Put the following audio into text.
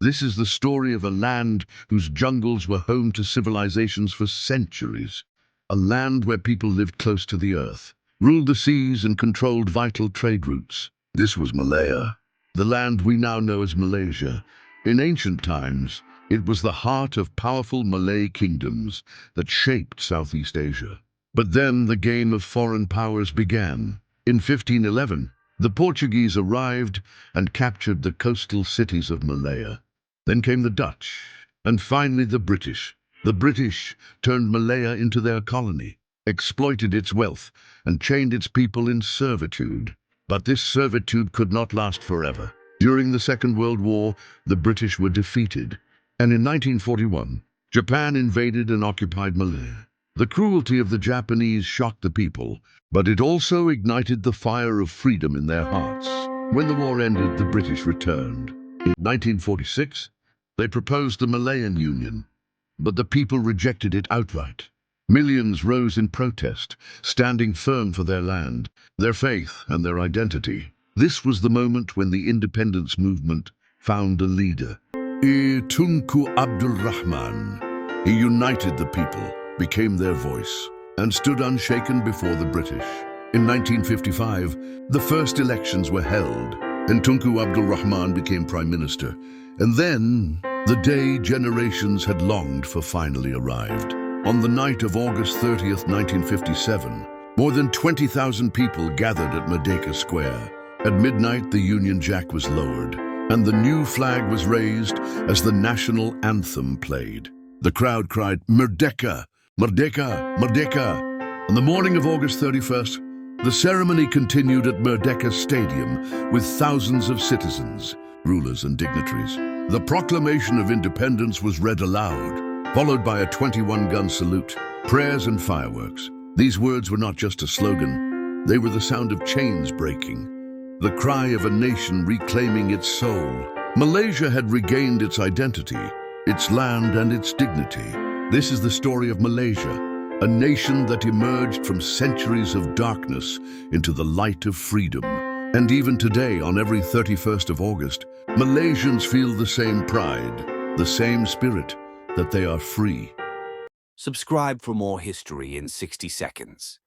This is the story of a land whose jungles were home to civilizations for centuries. A land where people lived close to the earth, ruled the seas and controlled vital trade routes. This was Malaya, the land we now know as Malaysia. In ancient times, it was the heart of powerful Malay kingdoms that shaped Southeast Asia. But then the game of foreign powers began. In 1511, the Portuguese arrived and captured the coastal cities of Malaya. Then came the Dutch, and finally the British. The British turned Malaya into their colony, exploited its wealth, and chained its people in servitude. But this servitude could not last forever. During the Second World War, the British were defeated, and in 1941, Japan invaded and occupied Malaya. The cruelty of the Japanese shocked the people, but it also ignited the fire of freedom in their hearts. When the war ended, the British returned. In 1946, they proposed the Malayan Union, but the people rejected it outright. Millions rose in protest, standing firm for their land, their faith, and their identity. This was the moment when the independence movement found a leader. Tunku Abdul Rahman. He united the people, became their voice, and stood unshaken before the British. In 1955, the first elections were held, and Tunku Abdul Rahman became Prime Minister. And then, the day generations had longed for finally arrived. On the night of August 30th, 1957, more than 20,000 people gathered at Merdeka Square. At midnight, the Union Jack was lowered, and the new flag was raised as the national anthem played. The crowd cried, "Merdeka! Merdeka! Merdeka!" On the morning of August 31st, the ceremony continued at Merdeka Stadium with thousands of citizens, rulers and dignitaries. The proclamation of independence was read aloud, followed by a 21-gun salute, prayers and fireworks. These words were not just a slogan, they were the sound of chains breaking, the cry of a nation reclaiming its soul. Malaysia had regained its identity, its land and its dignity. This is the story of Malaysia, a nation that emerged from centuries of darkness into the light of freedom. And even today, on every 31st of August, Malaysians feel the same pride, the same spirit, that they are free. Subscribe for more history in 60 seconds.